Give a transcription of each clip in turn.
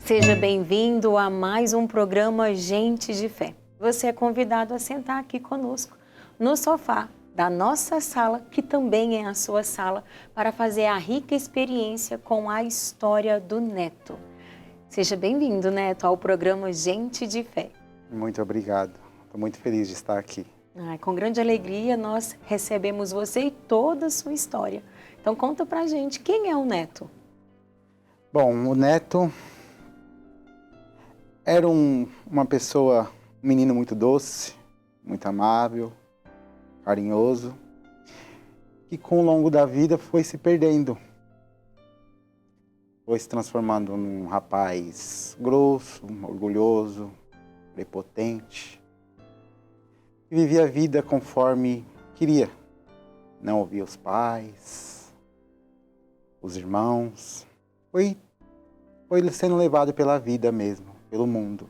Seja bem-vindo a mais um programa Gente de Fé. Você é convidado a sentar aqui conosco no sofá da nossa sala, que também é a sua sala, para fazer a rica experiência com a história do Neto. Seja bem-vindo, Neto, ao programa Gente de Fé. Muito obrigado. Estou muito feliz de estar aqui. Com grande alegria nós recebemos você e toda a sua história. Então conta pra gente, quem é o Neto? Bom, o Neto era uma pessoa, um menino muito doce, muito amável, carinhoso, que com o longo da vida foi se perdendo. Foi se transformando num rapaz grosso, orgulhoso, prepotente. E vivia a vida conforme queria. Não ouvia os pais, os irmãos. Foi sendo levado pela vida mesmo, pelo mundo.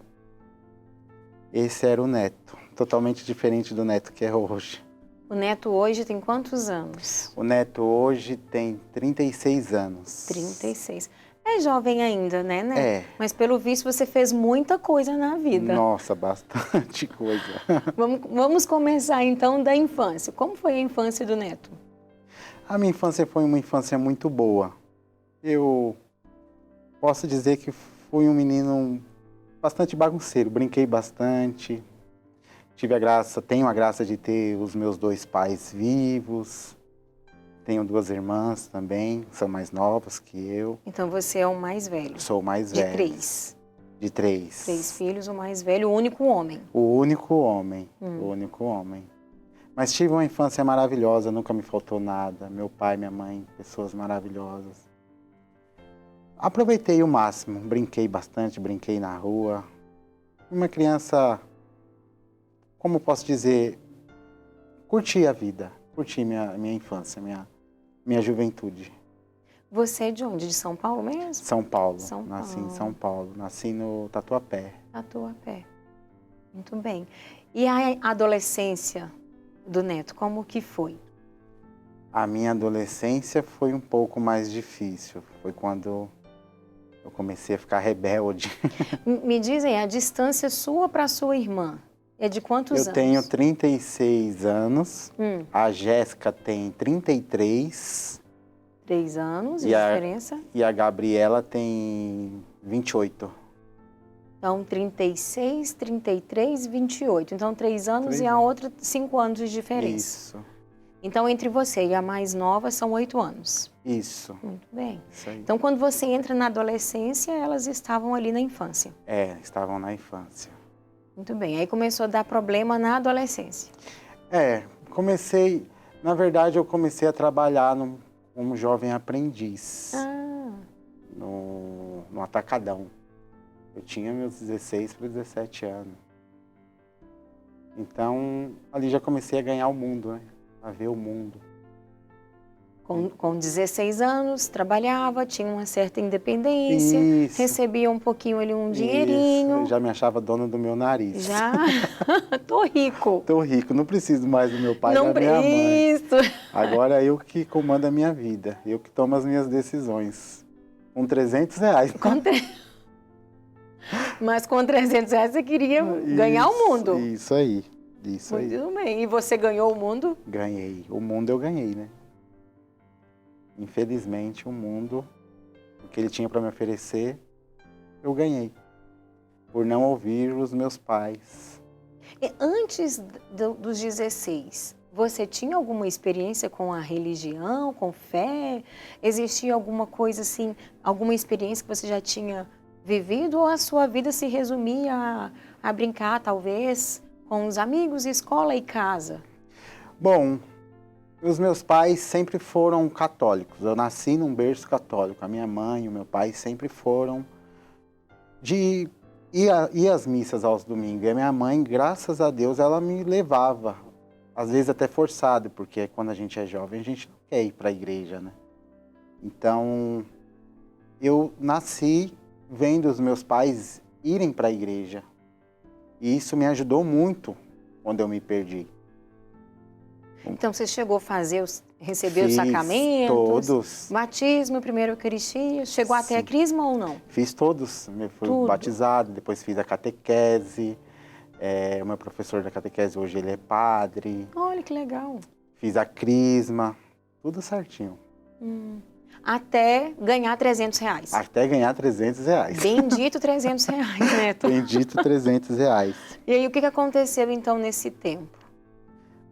Esse era o Neto, totalmente diferente do Neto que é hoje. O Neto hoje tem quantos anos? O Neto hoje tem 36 anos. 36. É jovem ainda, né, Neto? É. Mas pelo visto você fez muita coisa na vida. Nossa, bastante coisa. Vamos começar então da infância. Como foi a infância do Neto? A minha infância foi uma infância muito boa. Eu posso dizer que fui um menino bastante bagunceiro, brinquei bastante. Tenho a graça de ter os meus dois pais vivos. Tenho duas irmãs também, são mais novas que eu. Então você é o mais velho? Sou o mais velho. De 3? De 3. 3 filhos, o mais velho, o único homem? O único homem, o único homem. Mas tive uma infância maravilhosa, nunca me faltou nada. Meu pai, minha mãe, pessoas maravilhosas. Aproveitei o máximo, brinquei bastante, brinquei na rua. Uma criança, como posso dizer, curti a vida, curti minha infância, minha juventude. Você é de onde? De São Paulo mesmo? São Paulo. São Nasci Paulo. em São Paulo, nasci no Tatuapé. Tatuapé. Muito bem. E a adolescência do Neto, como que foi? A minha adolescência foi um pouco mais difícil. Foi quando eu comecei a ficar rebelde. Me dizem, a distância sua para sua irmã é de quantos anos? Eu tenho 36 anos, a Jéssica tem 33. 3 anos de diferença? E a Gabriela tem 28. Então, 36, 33, 28. Então, 3 anos 3 e a anos. outra 5 anos de diferença. Isso, Então, entre você e a mais nova são 8 anos. isso. Muito bem. Isso aí. Então, quando você entra na adolescência, elas estavam ali na infância. Estavam na infância. Muito bem. Aí começou a dar problema na adolescência. Na verdade, eu comecei a trabalhar como jovem aprendiz no Atacadão. Eu tinha meus 16 para 17 anos. Então, ali já comecei a ganhar o mundo, né? A ver o mundo. Com 16 anos, trabalhava, tinha uma certa independência, Isso. recebia um pouquinho ali, um dinheirinho. Eu já me achava dona do meu nariz. Já? Tô rico. Tô rico, não preciso mais do meu pai e Não da minha mãe. Isso. Agora é eu que comando a minha vida, eu que tomo as minhas decisões. Com 300 reais. Mas com 300 reais você queria ganhar o mundo. Isso aí, isso aí. Muito bem. E você ganhou o mundo? Ganhei. O mundo eu ganhei, né? Infelizmente, o mundo, o que ele tinha para me oferecer, eu ganhei. Por não ouvir os meus pais. E antes dos 16, você tinha alguma experiência com a religião, com fé? Existia alguma coisa assim, alguma experiência que você já tinha vivido? Ou a sua vida se resumia a brincar, talvez, com os amigos, escola e casa? Bom, os meus pais sempre foram católicos. Eu nasci num berço católico. A minha mãe e o meu pai sempre foram de ir às missas aos domingos. E a minha mãe, graças a Deus, ela me levava. Às vezes até forçado, porque quando a gente é jovem, a gente não quer ir para a igreja, né? Então, eu nasci vendo os meus pais irem para a igreja. E isso me ajudou muito quando eu me perdi. Então, você chegou a fazer Recebeu os Fiz sacramentos? todos. Batismo, primeiro Eucaristia. Chegou até a Sim. crisma ou não? Fiz todos. Eu fui Tudo. batizado, depois fiz a catequese. O meu professor da catequese hoje ele é padre. Olha que legal. Fiz a crisma, tudo certinho. Até ganhar R$300. Até ganhar R$300. Bendito R$300, Neto. Bendito R$300. E aí, o que aconteceu então nesse tempo?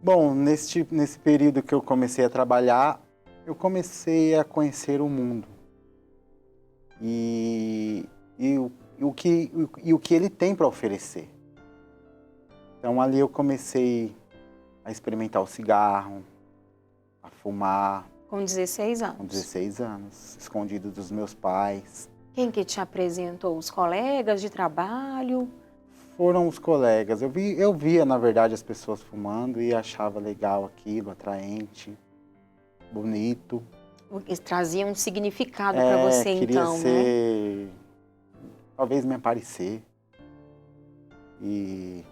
Bom, nesse período que eu comecei a trabalhar, eu comecei a conhecer o mundo. E o que ele tem para oferecer. Então ali eu comecei a experimentar o cigarro, a fumar. Com 16 anos. Com 16 anos, escondido dos meus pais. Quem que te apresentou? Os colegas de trabalho? Foram os colegas. Eu via, na verdade, as pessoas fumando e achava legal aquilo, atraente, bonito. Eles traziam um significado para você, queria então, ser, talvez me aparecer. E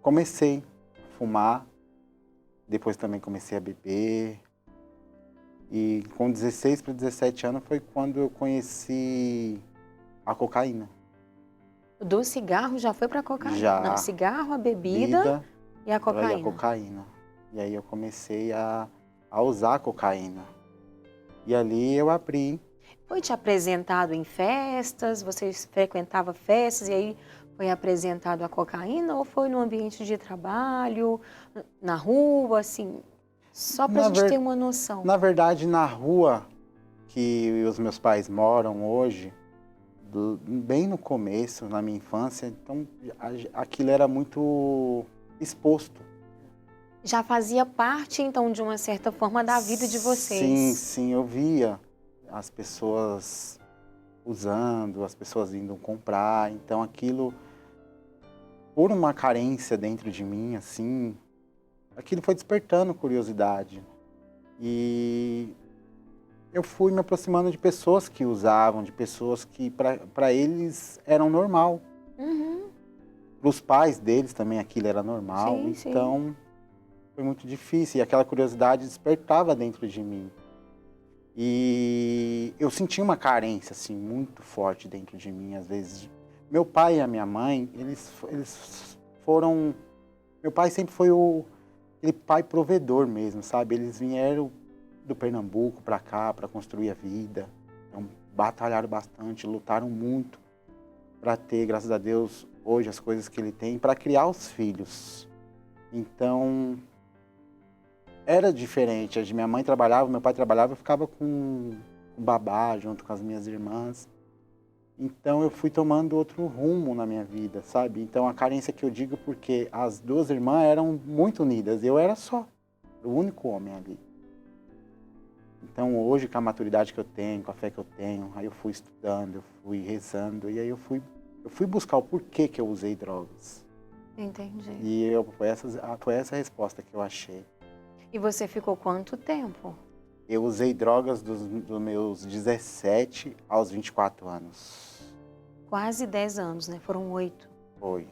comecei a fumar, depois também comecei a beber. E com 16 para 17 anos foi quando eu conheci a cocaína. Do cigarro já foi para a cocaína? Já. Não, cigarro, a bebida e a cocaína. E a cocaína. E aí eu comecei a usar a cocaína. E ali eu abri. Foi te apresentado em festas? Você frequentava festas e aí foi apresentado a cocaína? Ou foi no ambiente de trabalho, na rua, assim? Só para a gente ter uma noção. Na verdade, na rua que os meus pais moram hoje, bem no começo, na minha infância, então aquilo era muito exposto. Já fazia parte, então, de uma certa forma da vida de vocês? Sim, eu via as pessoas usando, as pessoas indo comprar, então aquilo, por uma carência dentro de mim, assim, aquilo foi despertando curiosidade. E eu fui me aproximando de pessoas que usavam, de pessoas que para eles eram normal. Para os pais deles também aquilo era normal. Então foi muito difícil e aquela curiosidade despertava dentro de mim. E eu senti uma carência assim muito forte dentro de mim, às vezes. Meu pai e a minha mãe, eles foram... Meu pai sempre foi aquele pai provedor mesmo, sabe? Eles vieram do Pernambuco para cá para construir a vida. Então, batalharam bastante, lutaram muito para ter, graças a Deus, hoje as coisas que ele tem, para criar os filhos. Então, era diferente. Minha mãe trabalhava, meu pai trabalhava, eu ficava com babá junto com as minhas irmãs. Então eu fui tomando outro rumo na minha vida, sabe? Então a carência que eu digo porque as duas irmãs eram muito unidas, eu era só, o único homem ali. Então hoje com a maturidade que eu tenho, com a fé que eu tenho, aí eu fui estudando, eu fui rezando e aí eu fui buscar o porquê que eu usei drogas. Entendi. E foi essa a resposta que eu achei. E você ficou quanto tempo? Eu usei drogas dos meus 17 aos 24 anos. Quase 10 anos, né? Foram 8. Foi.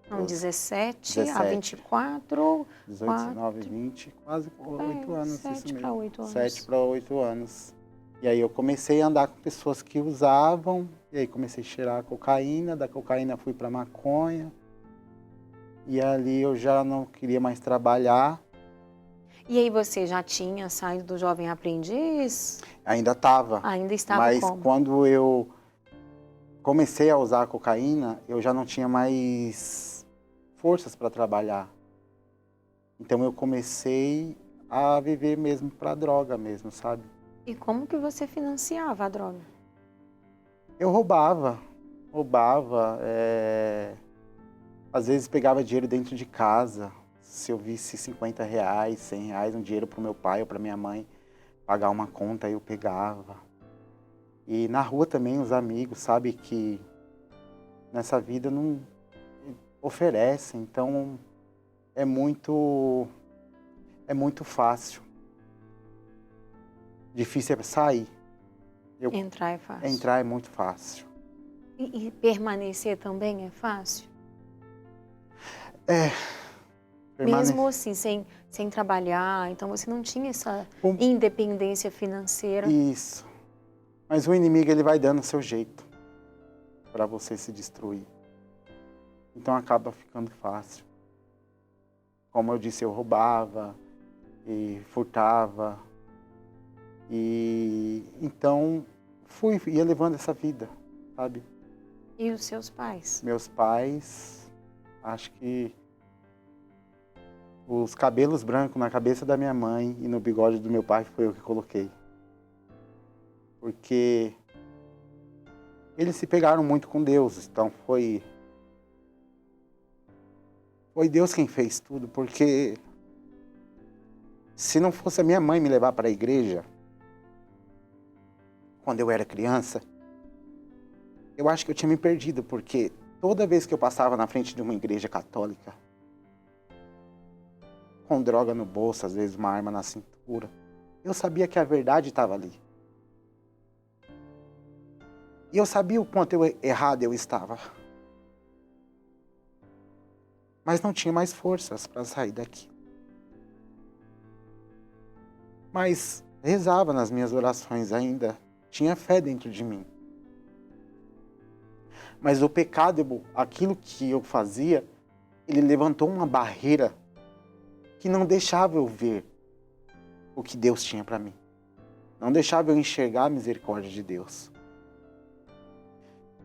Não, 17 a 24... 18, 19, 20, quase 8 anos. 7 para 8 anos. 7 para 8 anos. E aí eu comecei a andar com pessoas que usavam, e aí comecei a cheirar a cocaína, da cocaína fui para maconha. E ali eu já não queria mais trabalhar. E aí você já tinha saído do Jovem Aprendiz? Ainda estava. Ainda estava mas como? Quando eu comecei a usar a cocaína, eu já não tinha mais forças para trabalhar. Então eu comecei a viver mesmo para droga mesmo, sabe? E como que você financiava a droga? Eu roubava. Às vezes pegava dinheiro dentro de casa. Se eu visse R$50, R$100, um dinheiro para o meu pai ou para minha mãe pagar uma conta, eu pegava. E na rua também os amigos, sabe, que nessa vida não oferecem, então é muito fácil. Difícil é sair. Entrar é fácil. Entrar é muito fácil. E permanecer também é fácil? Mesmo assim, sem sem trabalhar, então você não tinha essa Um- independência financeira. Isso. Mas o inimigo, ele vai dando o seu jeito para você se destruir. Então acaba ficando fácil. Como eu disse, eu roubava e furtava. E então ia levando essa vida, sabe? E os seus pais? Meus pais, acho que os cabelos brancos na cabeça da minha mãe e no bigode do meu pai foi eu que coloquei. Porque eles se pegaram muito com Deus, então foi Deus quem fez tudo, porque se não fosse a minha mãe me levar para a igreja, quando eu era criança, eu acho que eu tinha me perdido, porque toda vez que eu passava na frente de uma igreja católica, com droga no bolso, às vezes uma arma na cintura, eu sabia que a verdade estava ali. E eu sabia o quanto errado eu estava. Mas não tinha mais forças para sair daqui. Mas rezava nas minhas orações ainda, tinha fé dentro de mim. Mas o pecado, aquilo que eu fazia, ele levantou uma barreira que não deixava eu ver o que Deus tinha para mim. Não deixava eu enxergar a misericórdia de Deus.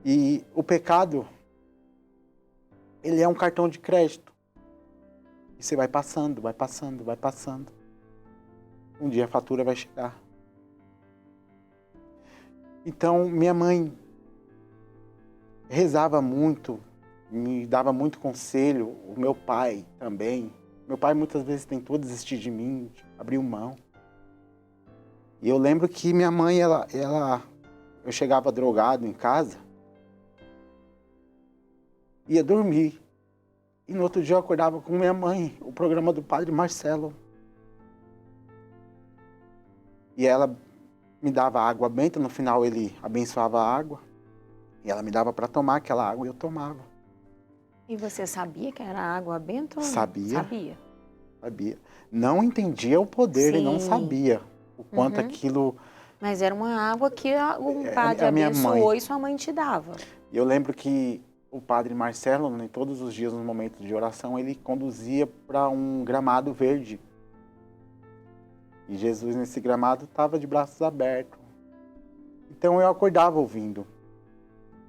E o pecado, ele é um cartão de crédito. E você vai passando, vai passando, vai passando. Um dia a fatura vai chegar. Então, minha mãe rezava muito, me dava muito conselho. O meu pai também. Meu pai muitas vezes tentou desistir de mim, abriu mão. E eu lembro que minha mãe, eu chegava drogado em casa, ia dormir. E no outro dia eu acordava com minha mãe, o programa do Padre Marcelo. E ela me dava água benta, no final ele abençoava a água. E ela me dava para tomar aquela água e eu tomava. E você sabia que era água benta ou não? Sabia. Sabia. Sabia. Não entendia o poder e não Sim. sabia o quanto aquilo... Mas era uma água que um padre a minha abençoou mãe. e sua mãe te dava. E eu lembro que o Padre Marcelo, em todos os dias, nos momentos de oração, ele conduzia para um gramado verde. E Jesus, nesse gramado, estava de braços abertos. Então eu acordava ouvindo.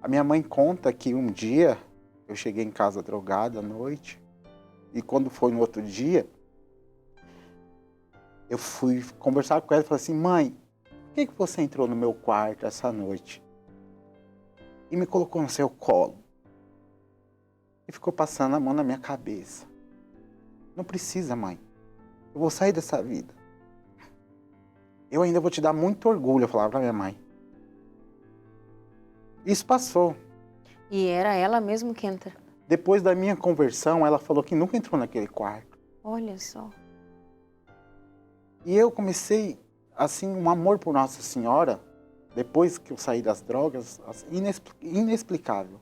A minha mãe conta que um dia eu cheguei em casa drogado à noite. E quando foi no outro dia, eu fui conversar com ela e falei assim: mãe, por que você entrou no meu quarto essa noite e me colocou no seu colo? E ficou passando a mão na minha cabeça. Não precisa, mãe. Eu vou sair dessa vida. Eu ainda vou te dar muito orgulho, eu falava pra minha mãe. Isso passou. E era ela mesmo que entra. Depois da minha conversão, ela falou que nunca entrou naquele quarto. Olha só. E eu comecei, assim, um amor por Nossa Senhora, depois que eu saí das drogas, assim, inexplicável.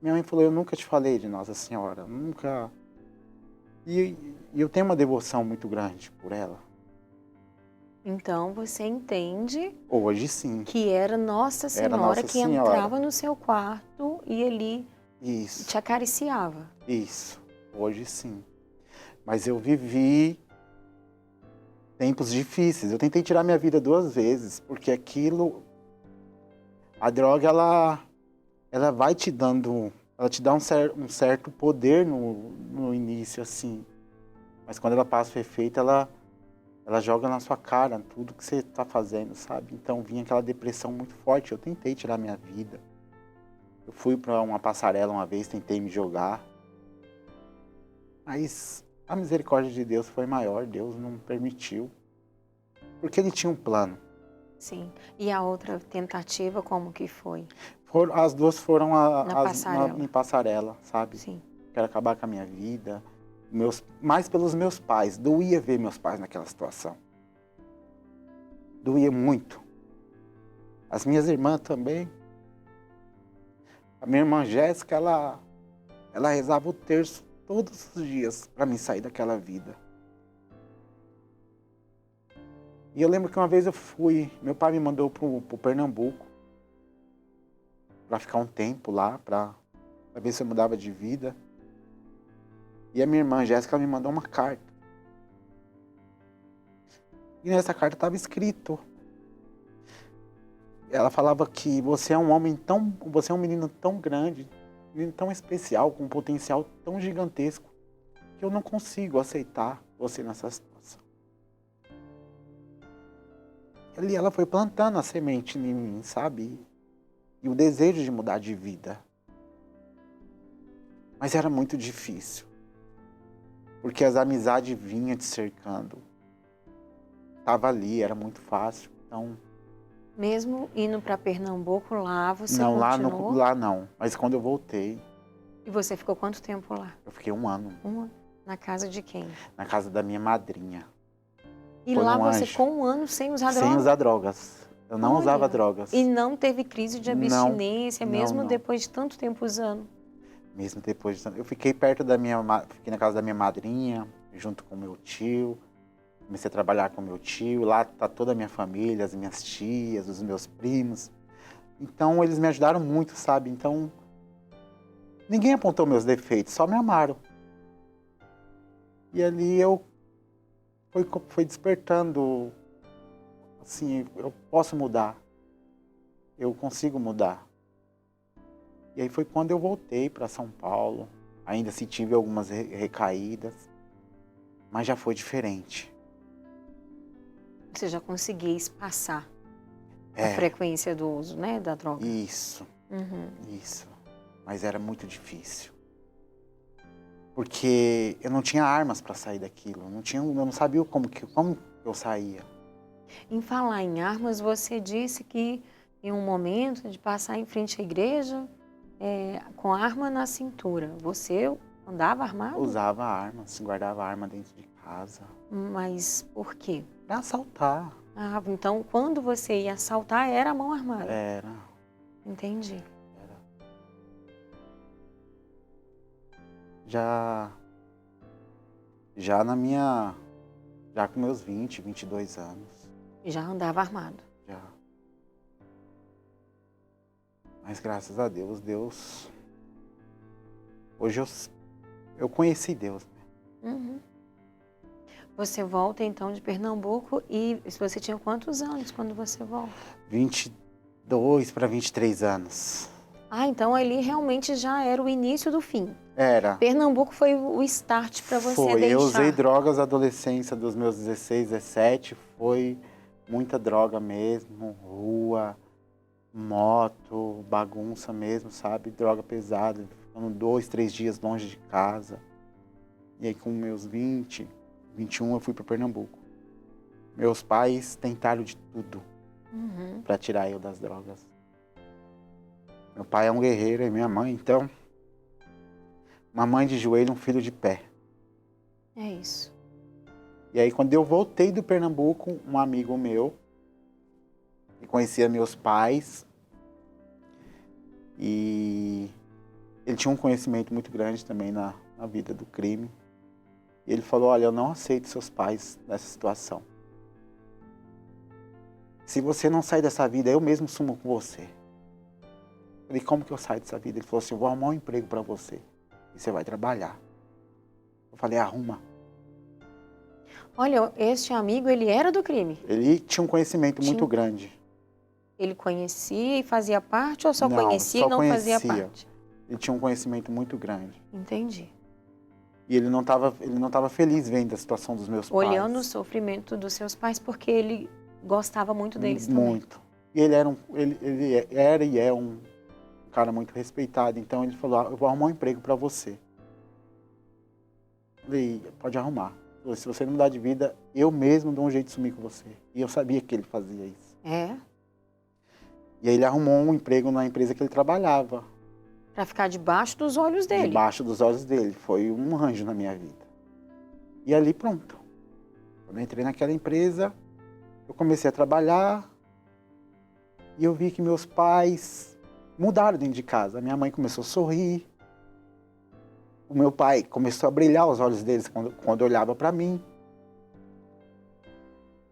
Minha mãe falou: eu nunca te falei de Nossa Senhora, nunca... E eu tenho uma devoção muito grande por ela. Então você entende Hoje sim. que era Nossa Senhora Nossa que Senhora. entrava no seu quarto e ali Isso, te acariciava. isso. Hoje sim. Mas eu vivi tempos difíceis. Eu tentei tirar minha vida 2 vezes, porque aquilo... A droga, ela vai te dando... Ela te dá um certo poder no início, assim. Mas quando ela passa o efeito, ela joga na sua cara tudo que você está fazendo, sabe? Então vinha aquela depressão muito forte. Eu tentei tirar minha vida. Eu fui para uma passarela uma vez, tentei me jogar. Mas a misericórdia de Deus foi maior. Deus não permitiu. Porque Ele tinha um plano. Sim. E a outra tentativa, como que foi? As duas foram Passarela. em passarela, sabe? Sim. Quero acabar com a minha vida. Mais pelos meus pais. Doía ver meus pais naquela situação. Doía muito. As minhas irmãs também. A minha irmã Jéssica, ela rezava o terço todos os dias para mim sair daquela vida. E eu lembro que uma vez meu pai me mandou pro Pernambuco para ficar um tempo lá, para ver se eu mudava de vida. E a minha irmã Jéssica me mandou uma carta. E nessa carta estava escrito. Ela falava que você é um menino tão grande, um menino tão especial, com um potencial tão gigantesco, que eu não consigo aceitar você nessa situação. Ali ela foi plantando a semente em mim, sabe? E o desejo de mudar de vida. Mas era muito difícil. Porque as amizades vinham te cercando. Tava ali, era muito fácil. Então, Mesmo indo para Pernambuco, lá você não, continuou? lá não. Mas quando eu voltei, E você ficou quanto tempo lá? eu fiquei 1 ano. Na casa de quem? Na casa da minha madrinha. E Foi lá um você anjo. ficou 1 ano sem usar Sem droga? usar drogas. Eu não usava Olha. drogas. E não teve crise de abstinência, Não, mesmo não. depois de tanto tempo usando? Mesmo depois de... Eu fiquei fiquei na casa da minha madrinha, junto com meu tio. Comecei a trabalhar com meu tio. Lá tá toda a minha família, as minhas tias, os meus primos. Então eles me ajudaram muito, sabe? Então ninguém apontou meus defeitos, só me amaram. E ali foi despertando, assim, eu posso mudar. Eu consigo mudar. E aí foi quando eu voltei para São Paulo. Ainda se tive algumas recaídas, mas já foi diferente. Você já conseguia espaçar a frequência do uso, né, da droga? Isso, Uhum. isso. Mas era muito difícil. Porque eu não tinha armas para sair daquilo. Eu não sabia como eu saía. Em falar em armas, você disse que em um momento de passar em frente à igreja com a arma na cintura, você andava armado? Usava armas, guardava arma dentro de casa. Mas por quê? Para assaltar. Ah, então quando você ia assaltar era a mão armada? Era. Entendi. Era. Já com meus 20, 22 anos. Já andava armado? Já. Mas graças a Deus, hoje eu conheci Deus. Uhum. Você volta então de Pernambuco e você tinha quantos anos quando você volta? 22 para 23 anos. Ah, então ali realmente já era o início do fim. Era. Pernambuco foi o start para você deixar. Eu usei drogas na adolescência dos meus 16, 17, foi muita droga mesmo, rua, moto, bagunça mesmo, sabe? Droga pesada, ficando 2, 3 dias longe de casa. E aí com meus 20, 21 eu fui para Pernambuco. Meus pais tentaram de tudo para tirar eu das drogas. Meu pai é um guerreiro e minha mãe, então, uma mãe de joelho, um filho de pé. É isso. E aí quando eu voltei do Pernambuco, um amigo meu, que conhecia meus pais, e ele tinha um conhecimento muito grande também na vida do crime. E ele falou, olha, eu não aceito seus pais nessa situação. Se você não sair dessa vida, eu mesmo sumo com você. Eu falei, como que eu saio dessa vida? Ele falou assim, eu vou arrumar um emprego para você. E você vai trabalhar. Eu falei, arruma. Olha, este amigo, ele era do crime? Ele tinha um conhecimento muito grande. Ele conhecia e fazia parte ou só Não, conhecia só e não conhecia. fazia parte? Ele tinha um conhecimento muito grande. Entendi. E ele não estava feliz vendo a situação dos meus pais. Olhando o sofrimento dos seus pais, porque ele gostava muito deles também. Muito. E ele era e é um cara muito respeitado. Então ele falou, eu vou arrumar um emprego para você. Eu falei, pode arrumar. Falei, se você não mudar de vida, eu mesmo dou um jeito de sumir com você. E eu sabia que ele fazia isso. É? E aí ele arrumou um emprego na empresa que ele trabalhava. Para ficar debaixo dos olhos dele. Debaixo dos olhos dele. Foi um anjo na minha vida. E ali pronto. Quando eu entrei naquela empresa, eu comecei a trabalhar e eu vi que meus pais mudaram dentro de casa. A minha mãe começou a sorrir. O meu pai começou a brilhar os olhos deles quando olhava para mim.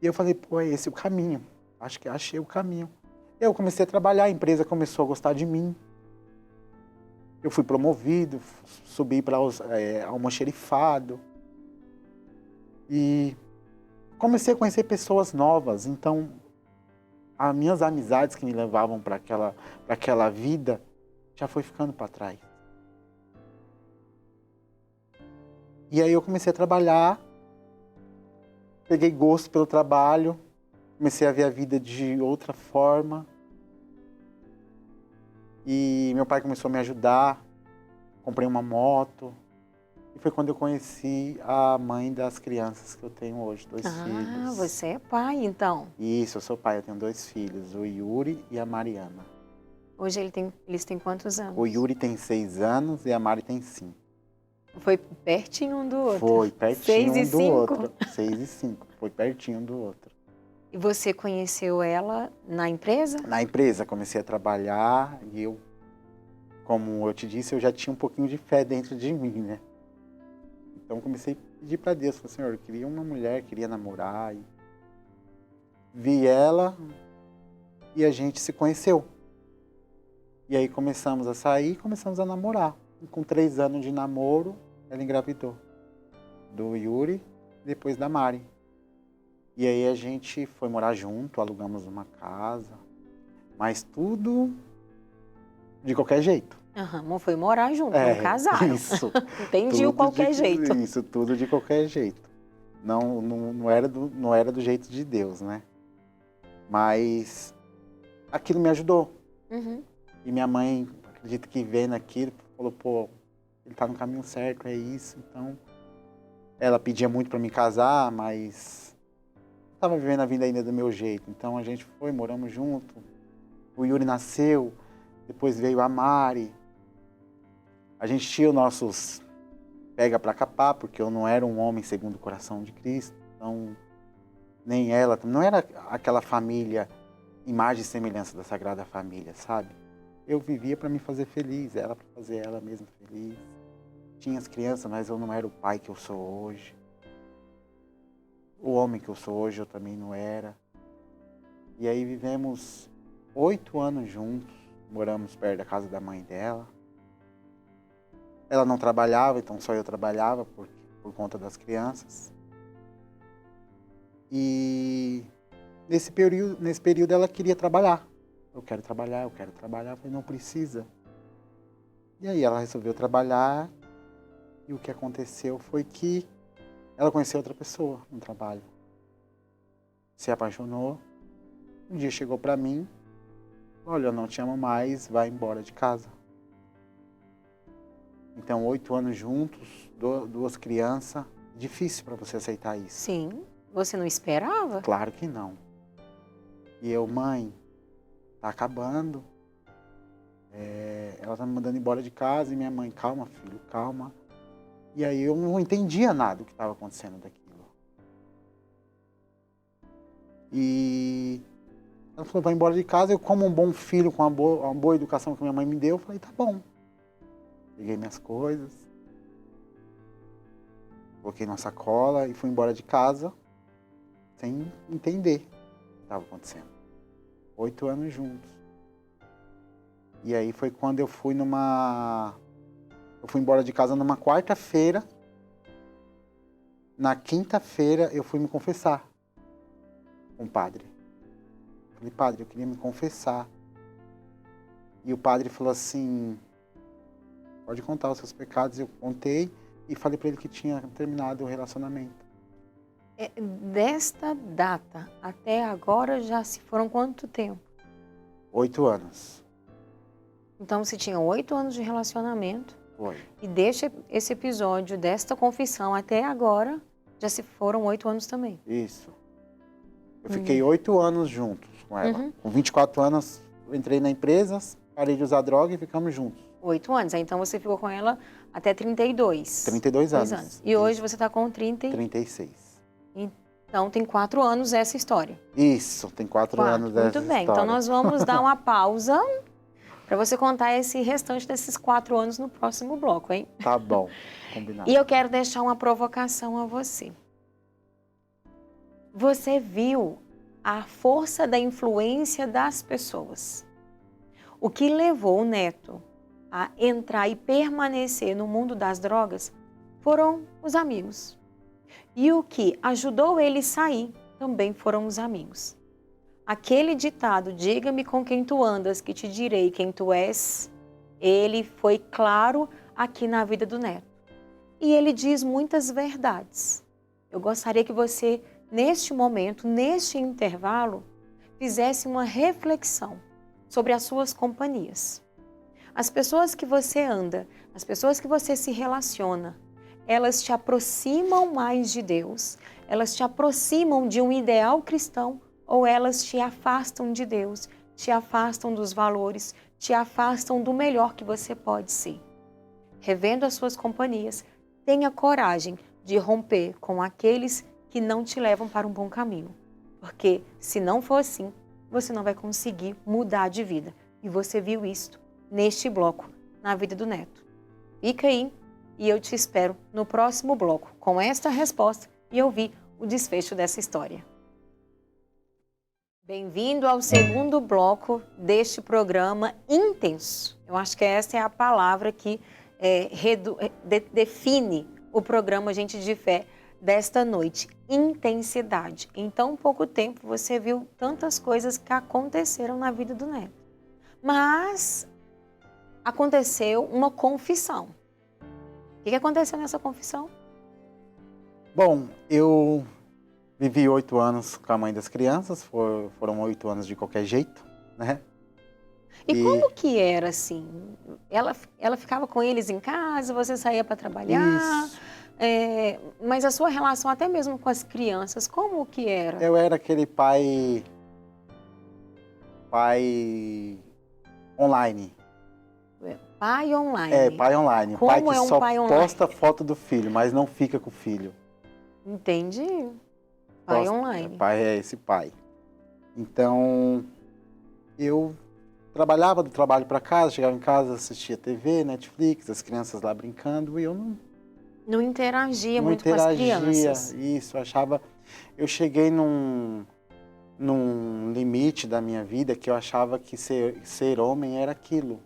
E eu falei, pô, é esse o caminho. Acho que achei o caminho. Eu comecei a trabalhar, a empresa começou a gostar de mim. Eu fui promovido, subi para almoxerifado. E comecei a conhecer pessoas novas. Então, as minhas amizades que me levavam para aquela vida já foi ficando para trás. E aí eu comecei a trabalhar, peguei gosto pelo trabalho, comecei a ver a vida de outra forma. E meu pai começou a me ajudar, comprei uma moto. E foi quando eu conheci a mãe das crianças que eu tenho hoje, 2 filhos. Ah, você é pai, então. Isso, eu sou pai, eu tenho 2 filhos, o Yuri e a Mariana. Hoje eles têm quantos anos? O Yuri tem 6 anos e a Mari tem 5. Foi pertinho um do outro? Foi, pertinho 6 e um do 5? outro. 6 e 5, foi pertinho um do outro. E você conheceu ela na empresa? Na empresa, comecei a trabalhar e eu, como eu te disse, eu já tinha um pouquinho de fé dentro de mim, né? Então comecei a pedir para Deus, falei, Senhor, eu queria uma mulher, queria namorar. E vi ela e a gente se conheceu. E aí começamos a sair, começamos a namorar. E com 3 anos de namoro, ela engravidou. Do Yuri, depois da Mari. E aí a gente foi morar junto, alugamos uma casa. Mas tudo de qualquer jeito. Não foi morar junto, não casaram. Isso. Entendi o qualquer jeito. Isso, tudo de qualquer jeito. Não era do jeito de Deus, né? Mas aquilo me ajudou. Uhum. E minha mãe, acredito que vendo aquilo, falou, pô, ele tá no caminho certo, é isso. Então, ela pedia muito para me casar, mas eu tava vivendo a vida ainda do meu jeito. Então a gente foi, moramos junto. O Yuri nasceu, depois veio a Mari. A gente tinha os nossos pega para capar, porque eu não era um homem segundo o coração de Cristo. Então, nem ela, não era aquela família, imagem e semelhança da Sagrada Família, sabe? Eu vivia para me fazer feliz, ela para fazer ela mesma feliz. Tinha as crianças, mas eu não era o pai que eu sou hoje. O homem que eu sou hoje eu também não era. E aí vivemos 8 anos juntos, moramos perto da casa da mãe dela. Ela não trabalhava, então só eu trabalhava por conta das crianças. E nesse período ela queria trabalhar. Eu quero trabalhar. Eu falei, não precisa. E aí ela resolveu trabalhar. E o que aconteceu foi que ela conheceu outra pessoa no trabalho. Se apaixonou. Um dia chegou para mim. Olha, eu não te amo mais, vai embora de casa. Então, 8 anos juntos, 2 crianças. Difícil para você aceitar isso. Sim. Você não esperava? Claro que não. E eu, mãe, tá acabando. Ela tá me mandando embora de casa. E minha mãe, calma, filho, calma. E aí eu não entendia nada do que estava acontecendo daquilo. E ela falou, vai embora de casa. Eu, como um bom filho, com uma boa educação que minha mãe me deu, eu falei, tá bom. Peguei minhas coisas, coloquei na sacola e fui embora de casa sem entender o que estava acontecendo. 8 anos juntos. E aí foi quando eu fui embora de casa numa quarta-feira. Na quinta-feira eu fui me confessar com o padre. Falei, padre, eu queria me confessar. E o padre falou assim, pode contar os seus pecados. Eu contei e falei para ele que tinha terminado o relacionamento. Desta data até agora já se foram quanto tempo? 8 anos. Então você tinha 8 anos de relacionamento. Foi. E deixa esse episódio desta confissão até agora, já se foram 8 anos também. Isso. Eu fiquei 8 anos juntos com ela. Uhum. Com 24 anos, eu entrei na empresa, parei de usar droga e ficamos juntos. 8 anos. Então você ficou com ela até 32. 32 anos. E hoje você está com 36. Então tem 4 anos essa história. Isso, tem 4 anos essa Muito bem. história. Então nós vamos dar uma pausa para você contar esse restante desses 4 anos no próximo bloco, hein? Tá bom, combinado. E eu quero deixar uma provocação a você. você viu a força da influência das pessoas. O que levou o neto a entrar e permanecer no mundo das drogas foram os amigos. E o que ajudou ele a sair também foram os amigos. Aquele ditado, diga-me com quem tu andas, que te direi quem tu és, ele foi claro aqui na vida do neto. E ele diz muitas verdades. Eu gostaria que você, neste momento, neste intervalo, fizesse uma reflexão sobre as suas companhias. As pessoas que você anda, as pessoas que você se relaciona, elas te aproximam mais de Deus, elas te aproximam de um ideal cristão ou elas te afastam de Deus, te afastam dos valores, te afastam do melhor que você pode ser. Revendo as suas companhias, tenha coragem de romper com aqueles que não te levam para um bom caminho. Porque se não for assim, você não vai conseguir mudar de vida. E você viu isso neste bloco, na vida do neto. Fica aí e eu te espero no próximo bloco com esta resposta e ouvir o desfecho dessa história. Bem-vindo ao segundo bloco deste programa intenso. Eu acho que essa é a palavra que define o programa Gente de Fé desta noite. Intensidade. Em tão pouco tempo você viu tantas coisas que aconteceram na vida do neto. Mas aconteceu uma confissão. O que aconteceu nessa confissão? Bom, eu vivi 8 anos com a mãe das crianças, foram 8 anos de qualquer jeito, né? E como que era assim? Ela ficava com eles em casa, você saía para trabalhar? Isso. Mas a sua relação até mesmo com as crianças, como que era? Eu era aquele pai online. Pai online. Pai online. Como pai que é um só pai online? posta foto do filho, mas não fica com o filho. Entendi. Pai online. Pai é esse pai. Então, eu trabalhava do trabalho para casa, chegava em casa, assistia TV, Netflix, as crianças lá brincando, e eu não interagia muito com as crianças. Isso, eu cheguei num limite da minha vida que eu achava que ser homem era aquilo.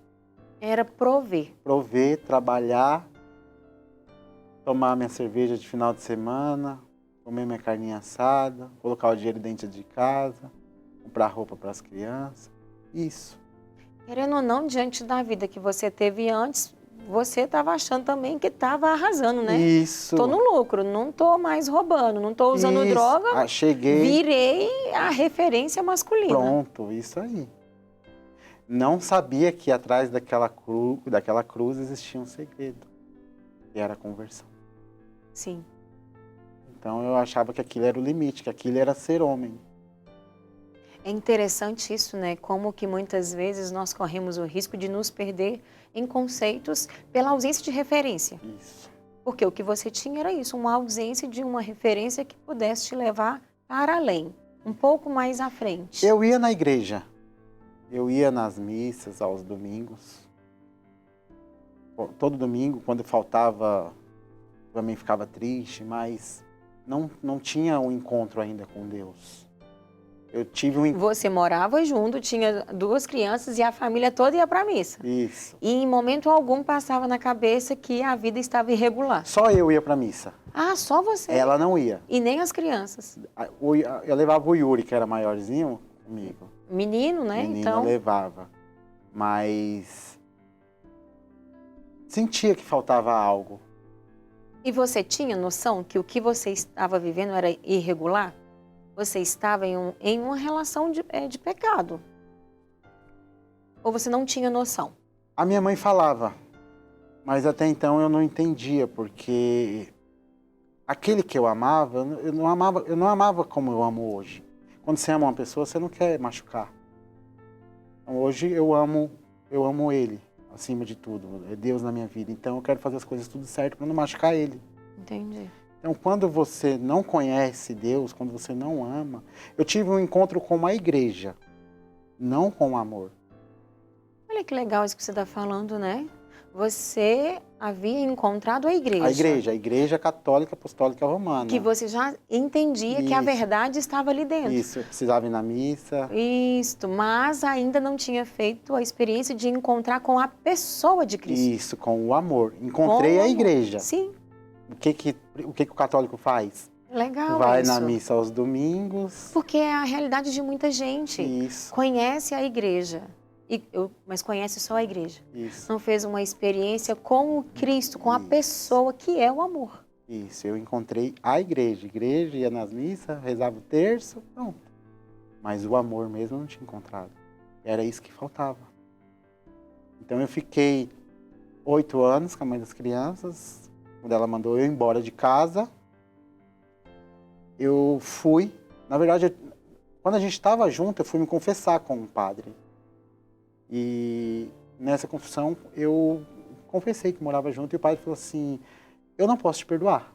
Era prover. Prover, trabalhar, tomar minha cerveja de final de semana, comer minha carninha assada, colocar o dinheiro dentro de casa, comprar roupa para as crianças. Isso. Querendo ou não, diante da vida que você teve antes, você estava achando também que estava arrasando, né? Isso. Estou no lucro, não estou mais roubando, não estou usando droga. Cheguei. Virei a referência masculina. Pronto, isso aí. Não sabia que atrás daquela cruz existia um segredo, que era a conversão. Sim. Então eu achava que aquilo era o limite, que aquilo era ser homem. É interessante isso, né? Como que muitas vezes nós corremos o risco de nos perder em conceitos pela ausência de referência. Isso. Porque o que você tinha era isso, uma ausência de uma referência que pudesse te levar para além, um pouco mais à frente. Eu ia na igreja, eu ia nas missas aos domingos. Todo domingo, quando faltava, também ficava triste, mas não tinha um encontro ainda com Deus. Eu tive um... Você morava junto, tinha 2 crianças e a família toda ia para a missa. Isso. E em momento algum passava na cabeça que a vida estava irregular. Só eu ia para a missa. Ah, só você? Ela não ia. E nem as crianças? Eu levava o Yuri, que era maiorzinho, comigo. Menino, né? Menino então... eu levava. Mas sentia que faltava algo. E você tinha noção que o que você estava vivendo era irregular? Você estava em uma relação de pecado? Ou você não tinha noção? A minha mãe falava, mas até então eu não entendia, porque aquele que eu amava, eu não amava como eu amo hoje. Quando você ama uma pessoa, você não quer machucar. Então, hoje eu amo ele, acima de tudo. É Deus na minha vida. Então eu quero fazer as coisas tudo certo para não machucar ele. Entendi. Então, quando você não conhece Deus, quando você não ama... Eu tive um encontro com uma igreja, não com amor. Olha que legal isso que você está falando, né? você havia encontrado a A Igreja Católica Apostólica Romana. Que você já entendia que a Isso. verdade estava ali dentro. Isso, eu precisava ir na missa. Isso, mas ainda não tinha feito a experiência de encontrar com a pessoa de Cristo. Isso, com o amor. Encontrei Com o a amor. igreja. Sim, O que o católico faz? legal Vai isso. na missa aos domingos. Porque é a realidade de muita gente. Isso, Conhece a igreja, mas conhece só a igreja. isso, Não fez uma experiência com o Cristo, com a Isso. pessoa que é o amor. isso. Eu encontrei a igreja. Igreja, ia nas missas, rezava o terço, pronto. Mas o amor mesmo eu não tinha encontrado. Era isso que faltava. Então eu fiquei 8 anos com a mãe das crianças. Quando ela mandou eu ir embora de casa, eu fui. Na verdade, quando a gente estava junto, eu fui me confessar com um padre. E nessa confissão eu confessei que morava junto e o padre falou assim: eu não posso te perdoar.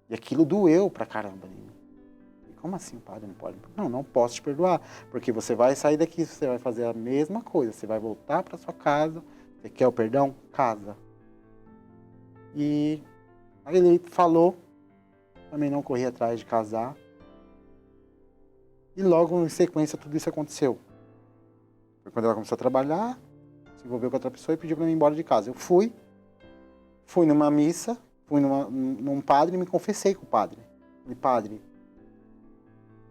E aquilo doeu pra caramba em mim. E como assim o padre não pode? Não, não posso te perdoar, porque você vai sair daqui, você vai fazer a mesma coisa, você vai voltar para sua casa. Você quer o perdão? Casa. E aí ele falou, também não corri atrás de casar. E logo em sequência tudo isso aconteceu. Foi quando ela começou a trabalhar, se envolveu com outra pessoa e pediu para mim ir embora de casa. Eu fui numa missa, fui num padre e me confessei com o padre. Falei: padre,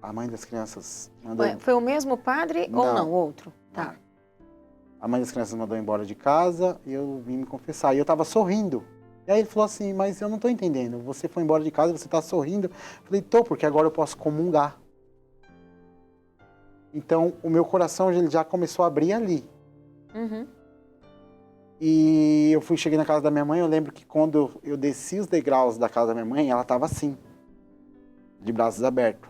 a mãe das crianças mandou... Foi o mesmo padre ou não? Outro? Tá. A mãe das crianças mandou embora de casa e eu vim me confessar. E eu estava sorrindo. E aí ele falou assim: mas eu não estou entendendo. Você foi embora de casa e você está sorrindo? Eu falei: tô, porque agora eu posso comungar. Então o meu coração ele já começou a abrir ali. Uhum. E eu cheguei na casa da minha mãe. Eu lembro que quando eu desci os degraus da casa da minha mãe, ela estava assim, de braços abertos.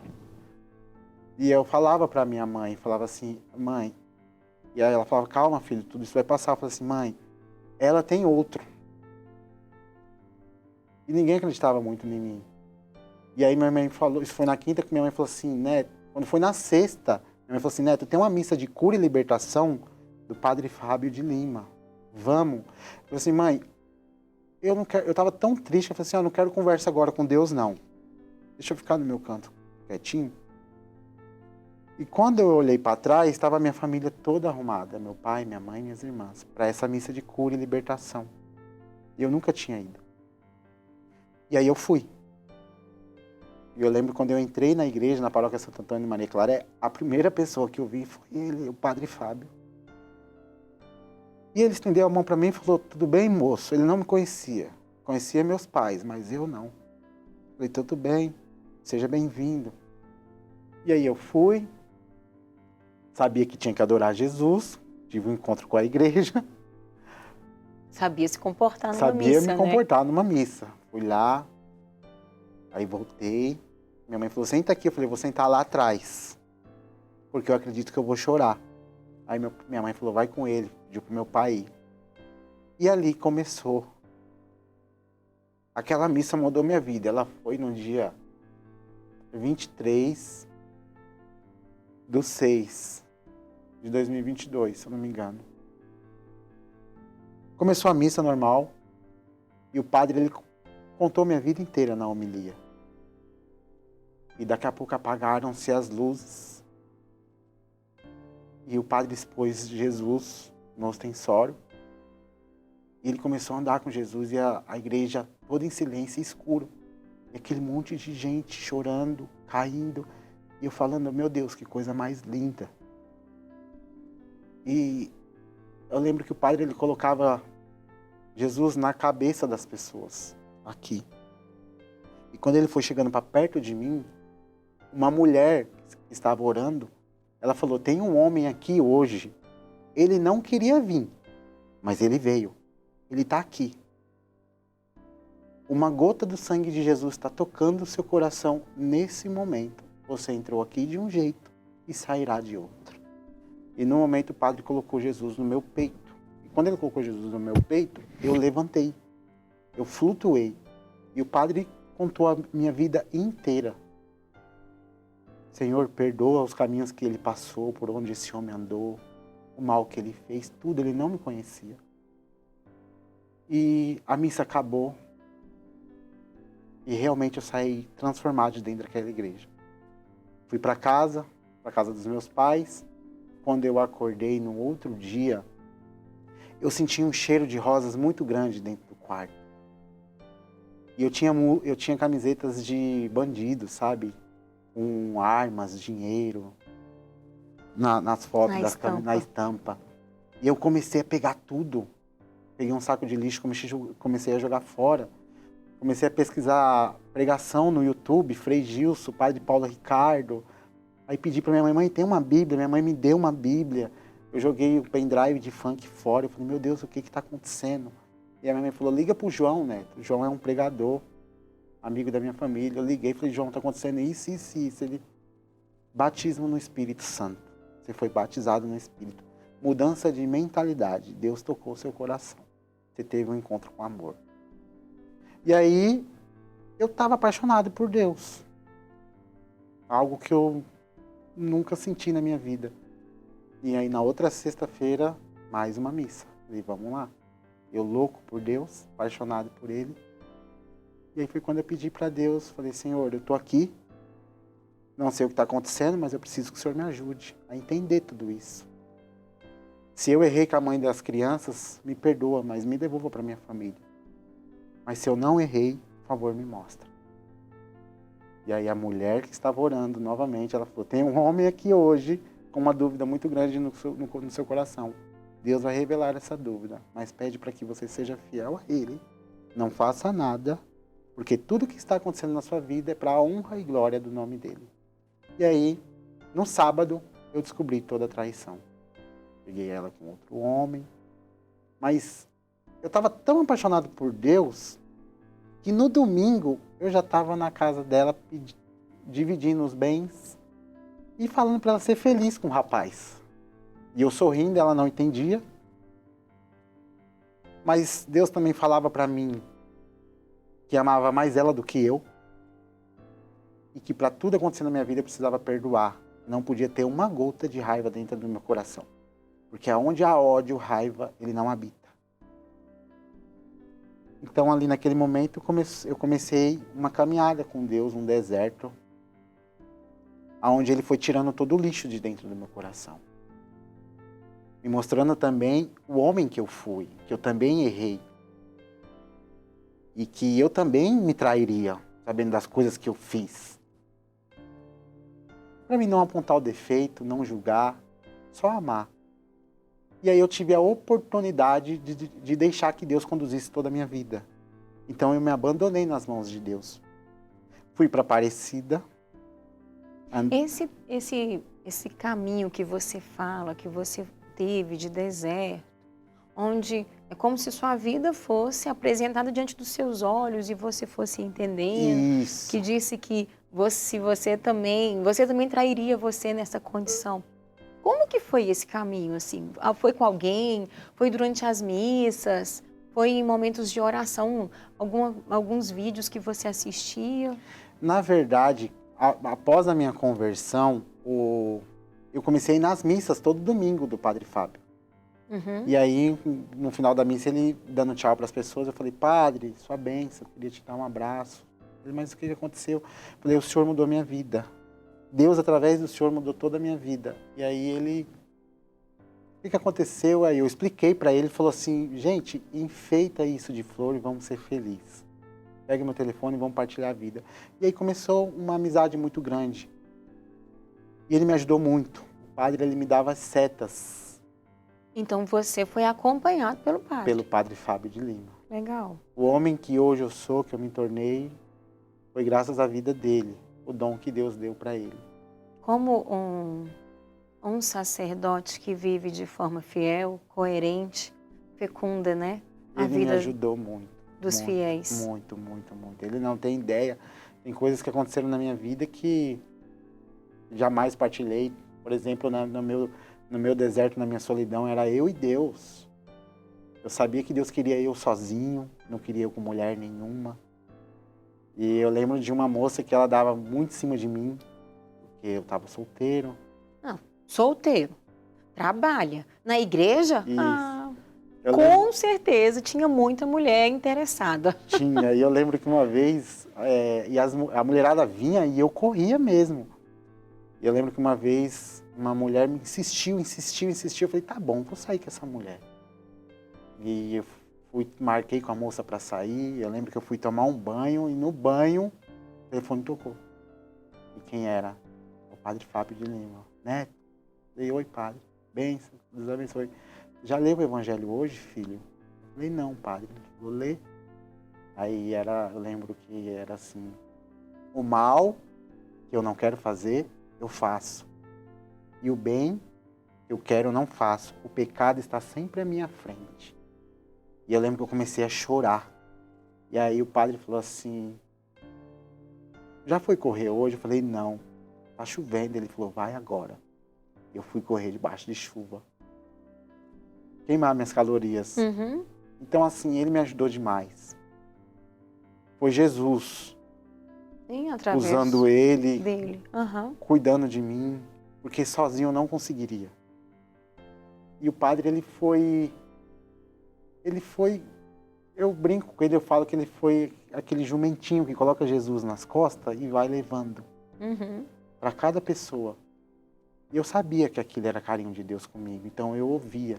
E eu falava para minha mãe, falava assim: mãe. E aí ela falava: calma, filho, tudo isso vai passar. Eu falava assim: mãe, ela tem outro. E ninguém acreditava muito em mim. E aí minha mãe falou, isso foi na quinta, que minha mãe falou assim: Neto, quando foi na sexta, minha mãe falou assim: Neto, tem uma missa de cura e libertação do Padre Fábio de Lima. Vamos. Eu falei assim: mãe, eu não quero, eu estava tão triste, eu falei assim: eu não quero conversa agora com Deus, não. Deixa eu ficar no meu canto, quietinho. E quando eu olhei para trás, estava a minha família toda arrumada, meu pai, minha mãe e minhas irmãs, para essa missa de cura e libertação. E eu nunca tinha ido. E aí eu fui. E eu lembro quando eu entrei na igreja, na paróquia Santo Antônio de Maria Clara, a primeira pessoa que eu vi foi ele, o Padre Fábio. E ele estendeu a mão para mim e falou: tudo bem, moço? Ele não me conhecia. Conhecia meus pais, mas eu não. Eu falei: tudo bem, seja bem-vindo. E aí eu fui, sabia que tinha que adorar Jesus, tive um encontro com a igreja. Sabia se comportar numa Sabia missa, me comportar numa missa. Fui lá, aí voltei. Minha mãe falou: senta aqui. Eu falei: vou sentar lá atrás, porque eu acredito que eu vou chorar. Aí minha mãe falou: vai com ele, pediu pro meu pai ir. E ali começou. Aquela missa mudou minha vida. Ela foi no dia 23/6/2022, se eu não me engano. Começou a missa normal e o padre ele contou minha vida inteira na homilia. E daqui a pouco apagaram-se as luzes e o padre expôs Jesus no ostensório. E ele começou a andar com Jesus e a igreja toda em silêncio e escuro. E aquele monte de gente chorando, caindo. E eu falando: meu Deus, que coisa mais linda. E eu lembro que o padre ele colocava Jesus na cabeça das pessoas, aqui. E quando ele foi chegando para perto de mim, uma mulher que estava orando, ela falou: tem um homem aqui hoje, ele não queria vir, mas ele veio, ele está aqui. Uma gota do sangue de Jesus está tocando o seu coração nesse momento. Você entrou aqui de um jeito e sairá de outro. E no momento o padre colocou Jesus no meu peito. E quando ele colocou Jesus no meu peito, eu levantei, eu flutuei. E o padre contou a minha vida inteira. Senhor, perdoa os caminhos que ele passou, por onde esse homem andou, o mal que ele fez, tudo, ele não me conhecia. E a missa acabou. E realmente eu saí transformado de dentro daquela igreja. Fui para casa dos meus pais. Quando eu acordei no outro dia, eu senti um cheiro de rosas muito grande dentro do quarto. E eu tinha camisetas de bandidos, sabe? Com armas, dinheiro, nas fotos, na estampa. E eu comecei a pegar tudo. Peguei um saco de lixo, comecei a jogar fora. Comecei a pesquisar pregação no YouTube, Frei Gilson, Padre Paulo Ricardo. Aí pedi para minha mãe, tem uma Bíblia? Minha mãe me deu uma Bíblia. Eu joguei o pendrive de funk fora. Eu falei, meu Deus, o que está acontecendo? E a minha mãe falou, liga pro João, né? O João é um pregador, amigo da minha família. Eu liguei e falei, João, está acontecendo isso. Ele, batismo no Espírito Santo. Você foi batizado no Espírito. Mudança de mentalidade. Deus tocou o seu coração. Você teve um encontro com amor. E aí, eu estava apaixonado por Deus. Algo que eu nunca senti na minha vida. E aí, na outra sexta-feira, mais uma missa. Falei, vamos lá. Eu louco por Deus, apaixonado por Ele. E aí foi quando eu pedi para Deus, falei, Senhor, eu estou aqui. Não sei o que está acontecendo, mas eu preciso que o Senhor me ajude a entender tudo isso. Se eu errei com a mãe das crianças, me perdoa, mas me devolva para minha família. Mas se eu não errei, por favor, me mostra. E aí a mulher que estava orando novamente, ela falou, tem um homem aqui hoje com uma dúvida muito grande no seu coração. Deus vai revelar essa dúvida, mas pede para que você seja fiel a Ele. Não faça nada, porque tudo que está acontecendo na sua vida é para a honra e glória do nome dEle. E aí, no sábado, eu descobri toda a traição. Peguei ela com outro homem, mas eu estava tão apaixonado por Deus que no domingo eu já estava na casa dela dividindo os bens e falando para ela ser feliz com o rapaz. E eu sorrindo, ela não entendia. Mas Deus também falava para mim que amava mais ela do que eu. E que para tudo acontecer na minha vida eu precisava perdoar. Não podia ter uma gota de raiva dentro do meu coração. Porque aonde há ódio, raiva, ele não habita. Então ali naquele momento eu comecei uma caminhada com Deus, um deserto, onde Ele foi tirando todo o lixo de dentro do meu coração. Me mostrando também o homem que eu fui, que eu também errei. E que eu também me trairia, sabendo das coisas que eu fiz. Para mim não apontar o defeito, não julgar, só amar. E aí eu tive a oportunidade de deixar que Deus conduzisse toda a minha vida. Então eu me abandonei nas mãos de Deus. Fui para Aparecida. Esse caminho que você fala, que você teve de deserto, onde é como se sua vida fosse apresentada diante dos seus olhos e você fosse entendendo. Isso. Que disse que você também trairia você nessa condição. Como que foi esse caminho, assim? Foi com alguém? Foi durante as missas? Foi em momentos de oração? Alguns vídeos que você assistia? Na verdade, após a minha conversão, eu comecei nas missas todo domingo do Padre Fábio. Uhum. E aí, no final da missa, ele dando tchau para as pessoas, eu falei, Padre, sua bênção, eu queria te dar um abraço. Ele, mas o que aconteceu? Eu falei, o Senhor mudou a minha vida. Deus, através do Senhor, mudou toda a minha vida. E aí ele... O que aconteceu? Aí eu expliquei para ele, ele falou assim, gente, enfeita isso de flor e vamos ser felizes. Pega meu telefone e vamos partilhar a vida. E aí começou uma amizade muito grande. E ele me ajudou muito. O padre, ele me dava setas. Então você foi acompanhado pelo padre? Pelo Padre Fábio de Lima. Legal. O homem que hoje eu sou, que eu me tornei, foi graças à vida dele. O dom que Deus deu para ele. Como um sacerdote que vive de forma fiel, coerente, fecunda, né? A Ele vida me ajudou muito. dos muito, fiéis. Muito, muito, muito. Ele não tem ideia. Tem coisas que aconteceram na minha vida que jamais partilhei. Por exemplo, no meu deserto, na minha solidão, era eu e Deus. Eu sabia que Deus queria eu sozinho, não queria eu com mulher nenhuma. E eu lembro de uma moça que ela dava muito em cima de mim, porque eu estava solteiro. Não, solteiro, trabalha. Na igreja? Isso. Com certeza tinha muita mulher interessada. Tinha, e eu lembro que uma vez a mulherada vinha e eu corria mesmo. E eu lembro que uma vez uma mulher me insistiu. Eu falei, tá bom, vou sair com essa mulher. E eu marquei com a moça para sair. Eu lembro que eu fui tomar um banho e no banho o telefone tocou. E quem era? O padre Fábio de Lima. Neto, falei, oi padre, bênção, Deus abençoe. Já leu o evangelho hoje, filho? Eu falei, não, padre, vou ler. Aí eu lembro que era assim, o mal que eu não quero fazer, eu faço. E o bem que eu quero, eu não faço. O pecado está sempre à minha frente. E eu lembro que eu comecei a chorar. E aí o padre falou assim, já foi correr hoje? Eu falei, não, tá chovendo. Ele falou, vai agora. Eu fui correr debaixo de chuva. Queimar minhas calorias. Uhum. Então, assim, ele me ajudou demais. Foi Jesus, Sim, através usando ele, dele. Uhum. cuidando de mim, porque sozinho eu não conseguiria. E o padre, ele foi, eu brinco com ele, eu falo que ele foi aquele jumentinho que coloca Jesus nas costas e vai levando para cada pessoa. E eu sabia que aquilo era carinho de Deus comigo, então eu ouvia.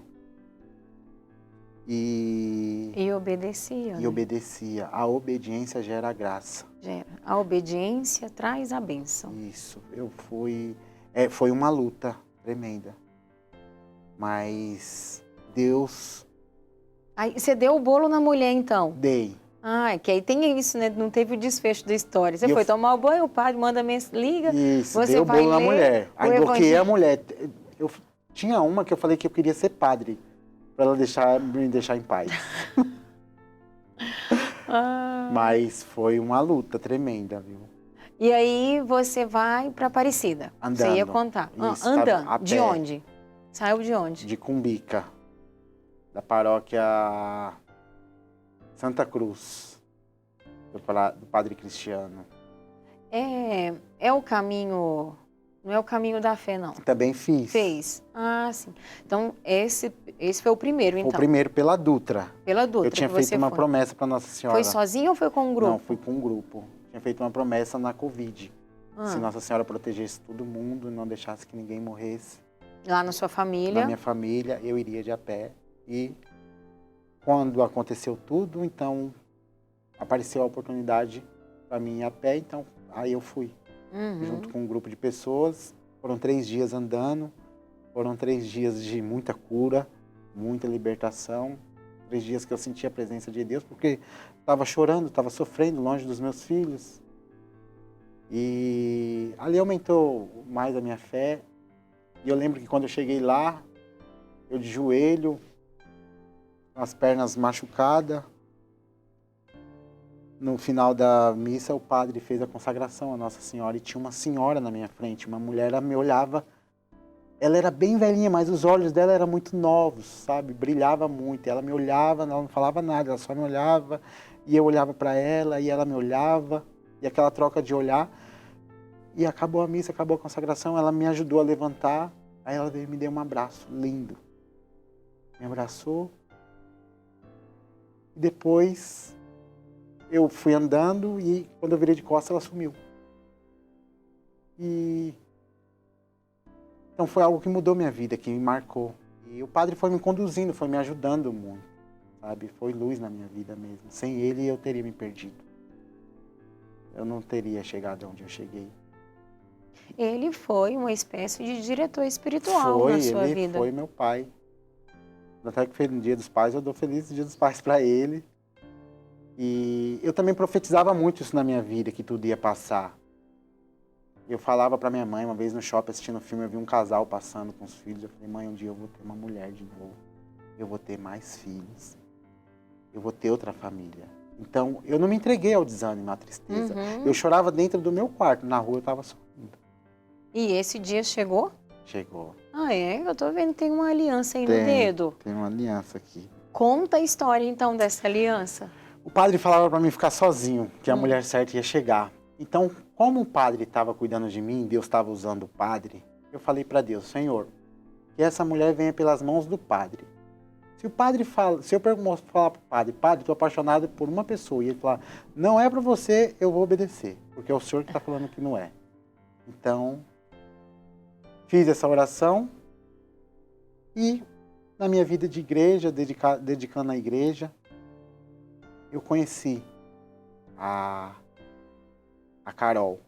E obedecia. E obedecia. A obediência gera graça. Gera. A obediência traz a bênção. Isso. Foi uma luta tremenda. Mas Deus... Aí, você deu o bolo na mulher, então? Dei. Ah, que aí tem isso, né? Não teve o desfecho da história. Você foi tomar o banho, o padre manda liga, isso, você dei o vai bolo na mulher. Aí bloqueei a mulher. Tinha uma que eu falei que eu queria ser padre. Para ela me deixar em paz. Mas foi uma luta tremenda, viu? E aí você vai para Aparecida. Andando. Você ia contar. Isso, andando. a pé. De onde? Saiu de onde? De Cumbica. Da paróquia Santa Cruz. Do Padre Cristiano. É o caminho... Não é o caminho da fé, não. Também fiz. Fez. Ah, sim. Então, esse foi o primeiro, então? Foi o primeiro pela Dutra. Pela Dutra. Eu tinha feito uma promessa para Nossa Senhora. Foi sozinho ou foi com um grupo? Não, fui com um grupo. Tinha feito uma promessa na Covid. Se Nossa Senhora protegesse todo mundo, não deixasse que ninguém morresse. Lá na sua família? Na minha família, eu iria de a pé. E quando aconteceu tudo, então apareceu a oportunidade para mim ir a pé, então aí eu fui. Junto com um grupo de pessoas. Foram 3 dias andando, foram 3 dias de muita cura, muita libertação. 3 dias que eu senti a presença de Deus, porque estava chorando, estava sofrendo longe dos meus filhos. E ali aumentou mais a minha fé. E eu lembro que quando eu cheguei lá, eu de joelho, com as pernas machucadas. No final da missa, o padre fez a consagração à Nossa Senhora e tinha uma senhora na minha frente, uma mulher, ela me olhava, ela era bem velhinha, mas os olhos dela eram muito novos, sabe? Brilhava muito, ela me olhava, ela não falava nada, ela só me olhava, e eu olhava para ela, e ela me olhava, e aquela troca de olhar, e acabou a missa, acabou a consagração, ela me ajudou a levantar, aí ela veio e me deu um abraço lindo, me abraçou, e depois... eu fui andando e quando eu virei de costas, ela sumiu. Então foi algo que mudou minha vida, que me marcou. E o padre foi me conduzindo, foi me ajudando muito, sabe? Foi luz na minha vida mesmo. Sem ele, eu teria me perdido. Eu não teria chegado onde eu cheguei. Ele foi uma espécie de diretor espiritual na sua vida. Ele foi meu pai. Até que no Dia dos Pais, eu dou feliz Dia dos Pais para ele. E eu também profetizava muito isso na minha vida, que tudo ia passar. Eu falava para minha mãe, uma vez no shopping assistindo um filme, eu vi um casal passando com os filhos. Eu falei, mãe, um dia eu vou ter uma mulher de novo. Eu vou ter mais filhos. Eu vou ter outra família. Então, eu não me entreguei ao desânimo, à tristeza. Eu chorava dentro do meu quarto, na rua eu estava sorrindo. E esse dia chegou? Chegou. Ah, é? Eu tô vendo que tem uma aliança aí no dedo. Tem uma aliança aqui. Conta a história, então, dessa aliança. O padre falava para mim ficar sozinho, que a mulher certa ia chegar. Então, como o padre estava cuidando de mim, Deus estava usando o padre, eu falei para Deus, Senhor, que essa mulher venha pelas mãos do padre. Se eu falar pro padre, estou apaixonado por uma pessoa, e ele falar, não é para você, eu vou obedecer, porque é o senhor que está falando que não é. Então, fiz essa oração e na minha vida de igreja, dedicando à igreja, eu conheci a Carol,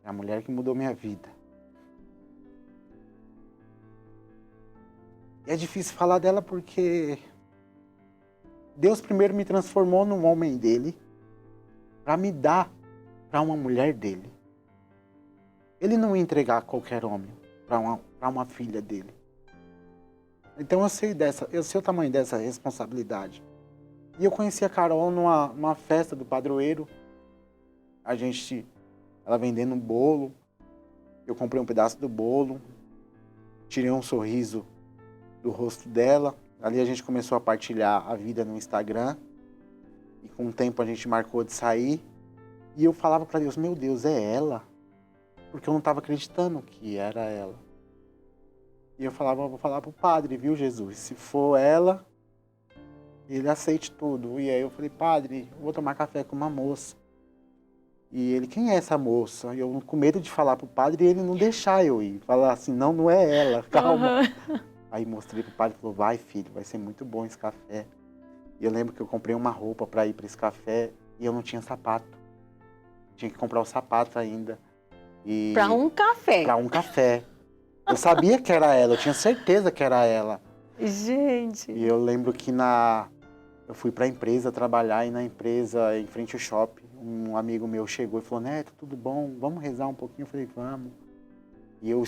a mulher que mudou minha vida. É difícil falar dela porque Deus primeiro me transformou num homem dele para me dar para uma mulher dele. Ele não ia entregar qualquer homem para uma filha dele. Então eu sei o tamanho dessa responsabilidade. E eu conheci a Carol numa festa do padroeiro. Ela vendendo um bolo. Eu comprei um pedaço do bolo. Tirei um sorriso do rosto dela. Ali a gente começou a partilhar a vida no Instagram. E com o tempo a gente marcou de sair. E eu falava para Deus, meu Deus, é ela? Porque eu não estava acreditando que era ela. E eu falava, vou falar pro padre, viu, Jesus? Se for ela, ele aceite tudo. E aí eu falei, padre, eu vou tomar café com uma moça. E ele, quem é essa moça? E eu com medo de falar pro padre e ele não deixar eu ir. Falar assim, não é ela, calma. Uhum. Aí mostrei pro padre e falou, vai filho, vai ser muito bom esse café. E eu lembro que eu comprei uma roupa para ir para esse café e eu não tinha sapato. Tinha que comprar o sapato ainda. Para um café? Para um café. Eu sabia que era ela, eu tinha certeza que era ela. Gente. E eu lembro que eu fui para a empresa trabalhar e na empresa, em frente ao shopping, um amigo meu chegou e falou, Neto, tudo bom? Vamos rezar um pouquinho? Eu falei, vamos. E eu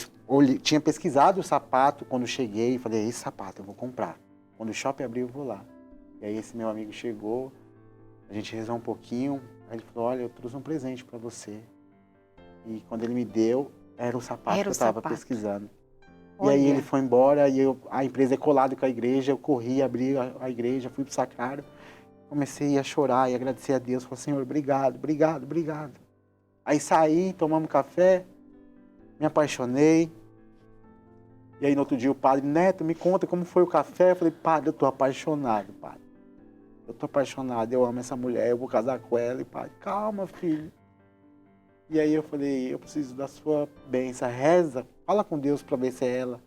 tinha pesquisado o sapato quando cheguei e falei, esse sapato eu vou comprar. Quando o shopping abrir, eu vou lá. E aí esse meu amigo chegou, a gente rezou um pouquinho, aí ele falou, olha, eu trouxe um presente para você. E quando ele me deu, era o sapato que eu estava pesquisando. Olha. E aí ele foi embora, e a empresa é colada com a igreja, eu corri, abri a igreja, fui pro sacrário, comecei a chorar e agradecer a Deus, falei, Senhor, obrigado, obrigado, obrigado. Aí saí, tomamos café, me apaixonei, e aí no outro dia o padre, Neto, me conta como foi o café. Eu falei, padre, eu tô apaixonado, padre. Eu tô apaixonado, eu amo essa mulher, eu vou casar com ela. E padre, calma, filho. E aí eu falei, eu preciso da sua bênção, reza, fala com Deus para ver se é ela.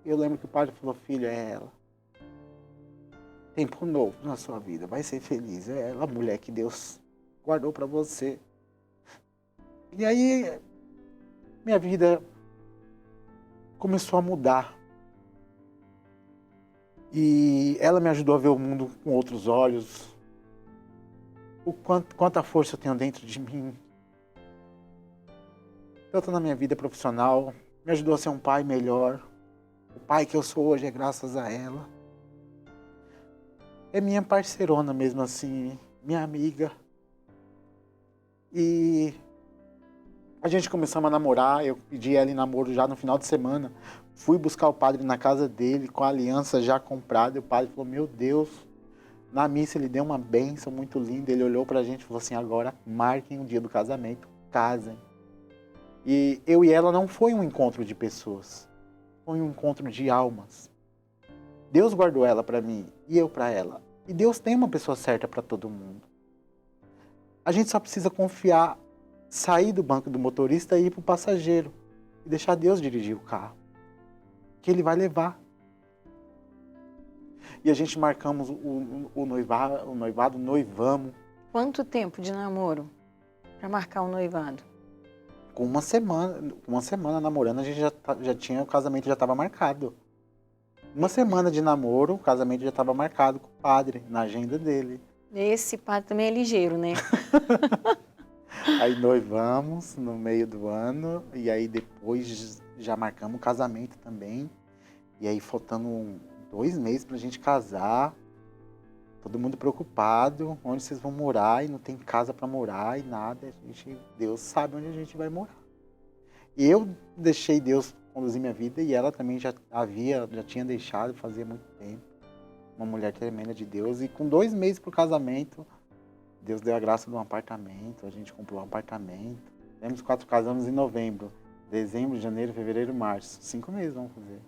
E eu lembro que o padre falou, filho, é ela. Tempo novo na sua vida, vai ser feliz. É ela, a mulher que Deus guardou para você. E aí, minha vida começou a mudar. E ela me ajudou a ver o mundo com outros olhos. Quanta força eu tenho dentro de mim. Tanto na minha vida profissional, me ajudou a ser um pai melhor. O pai que eu sou hoje é graças a ela. É minha parceirona mesmo assim, minha amiga. E a gente começou a namorar, eu pedi ela em namoro já no final de semana. Fui buscar o padre na casa dele, com a aliança já comprada. E o padre falou, meu Deus, na missa ele deu uma bênção muito linda. Ele olhou pra gente e falou assim, agora marquem o dia do casamento, casem. E eu e ela não foi um encontro de pessoas, foi um encontro de almas. Deus guardou ela para mim e eu para ela. E Deus tem uma pessoa certa para todo mundo. A gente só precisa confiar, sair do banco do motorista e ir pro passageiro. E deixar Deus dirigir o carro. Que Ele vai levar. E a gente marcamos o noivado, noivamos. Quanto tempo de namoro para marcar o noivado? Com uma semana namorando, a gente já tinha, o casamento já estava marcado. Uma semana de namoro, o casamento já estava marcado com o padre, na agenda dele. Esse padre também é ligeiro, né? Aí noivamos no meio do ano, e aí depois já marcamos o casamento também. E aí faltando 2 meses pra gente casar, todo mundo preocupado, onde vocês vão morar, e não tem casa para morar e nada. Deus sabe onde a gente vai morar. E eu deixei Deus conduzir minha vida e ela também já tinha deixado fazia muito tempo. Uma mulher tremenda de Deus. E com 2 meses pro casamento, Deus deu a graça de um apartamento, a gente comprou um apartamento. Temos 4 casamos em novembro, dezembro, janeiro, fevereiro, março. 5 meses vamos fazer.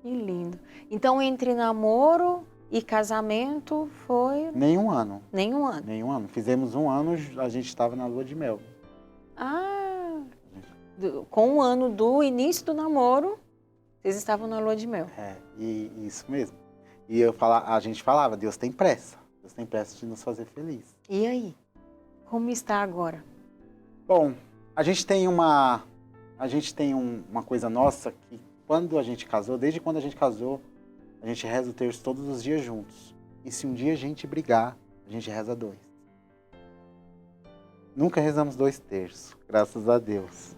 Que lindo. Então, entre namoro e casamento foi Nenhum ano. nenhum ano. Nenhum ano. Fizemos 1 ano, a gente estava na lua de mel. Ah, com 1 ano do início do namoro, vocês estavam na lua de mel. E isso mesmo. E a gente falava, Deus tem pressa. Deus tem pressa de nos fazer feliz. E aí? Como está agora? Bom, a gente tem uma coisa nossa que quando a gente casou, desde quando a gente casou, a gente reza o terço todos os dias juntos. E se um dia a gente brigar, a gente reza 2. Nunca rezamos 2 terços, graças a Deus.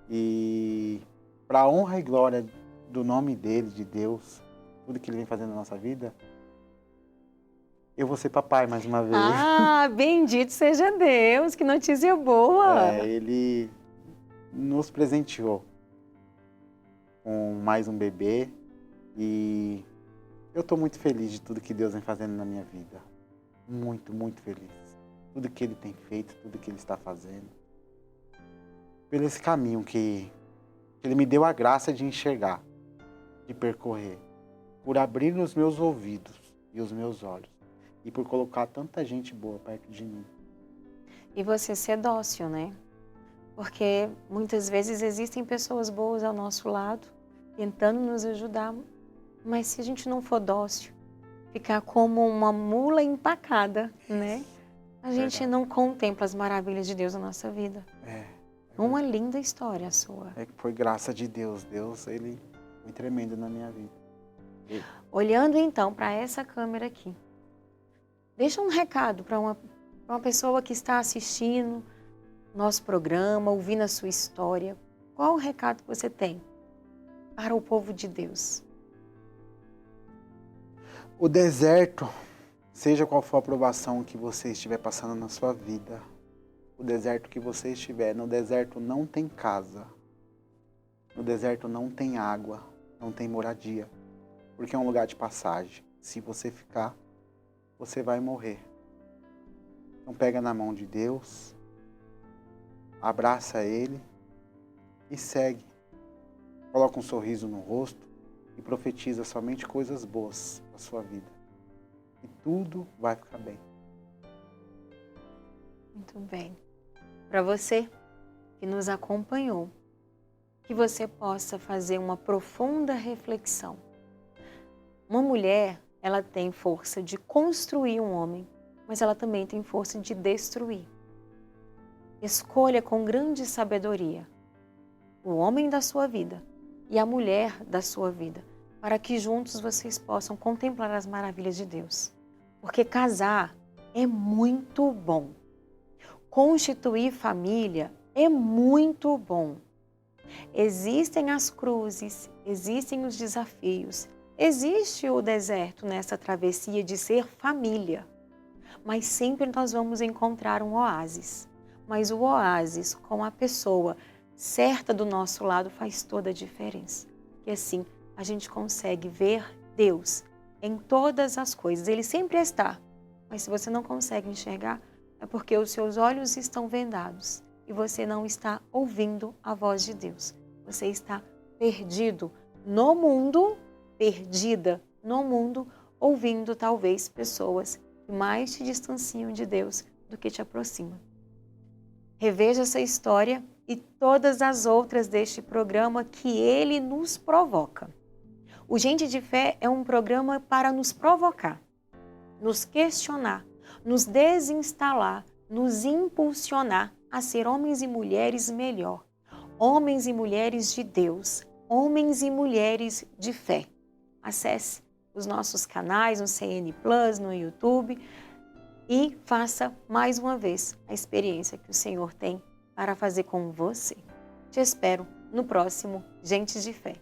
E para a honra e glória do nome dele, de Deus, tudo que ele vem fazendo na nossa vida, eu vou ser papai mais uma vez. Ah, bendito seja Deus, que notícia boa! Ele nos presenteou com mais um bebê e eu estou muito feliz de tudo que Deus vem fazendo na minha vida. Muito, muito feliz. Tudo que ele tem feito, tudo que ele está fazendo. Pelo esse caminho que ele me deu a graça de enxergar, de percorrer, por abrir os meus ouvidos e os meus olhos e por colocar tanta gente boa perto de mim. E você ser dócil, né? Porque muitas vezes existem pessoas boas ao nosso lado, tentando nos ajudar, mas se a gente não for dócil, ficar como uma mula empacada, né? A gente não contempla as maravilhas de Deus na nossa vida. Uma linda história a sua. Foi graça de Deus. Deus, ele foi tremendo na minha vida. Olhando então para essa câmera aqui, deixa um recado para uma pessoa que está assistindo nosso programa, ouvindo a sua história. Qual o recado que você tem para o povo de Deus? O deserto, seja qual for a provação que você estiver passando na sua vida, o deserto que você estiver, no deserto não tem casa, no deserto não tem água, não tem moradia, porque é um lugar de passagem. Se você ficar, você vai morrer. Então pega na mão de Deus, abraça Ele e segue. Coloca um sorriso no rosto e profetiza somente coisas boas para a sua vida. E tudo vai ficar bem. Muito bem. Para você que nos acompanhou, que você possa fazer uma profunda reflexão. Uma mulher, ela tem força de construir um homem, mas ela também tem força de destruir. Escolha com grande sabedoria o homem da sua vida e a mulher da sua vida, para que juntos vocês possam contemplar as maravilhas de Deus. Porque casar é muito bom. Constituir família é muito bom. Existem as cruzes, existem os desafios, existe o deserto nessa travessia de ser família. Mas sempre nós vamos encontrar um oásis. Mas o oásis com a pessoa certa do nosso lado faz toda a diferença. E assim a gente consegue ver Deus em todas as coisas. Ele sempre está. Mas se você não consegue enxergar, é porque os seus olhos estão vendados e você não está ouvindo a voz de Deus. Você está perdido no mundo, perdida no mundo, ouvindo talvez pessoas que mais te distanciam de Deus do que te aproximam. Reveja essa história e todas as outras deste programa que ele nos provoca. O Gente de Fé é um programa para nos provocar, nos questionar, nos desinstalar, nos impulsionar a ser homens e mulheres melhor, homens e mulheres de Deus, homens e mulheres de fé. Acesse os nossos canais no CN Plus, no YouTube e faça mais uma vez a experiência que o Senhor tem para fazer com você. Te espero no próximo Gente de Fé.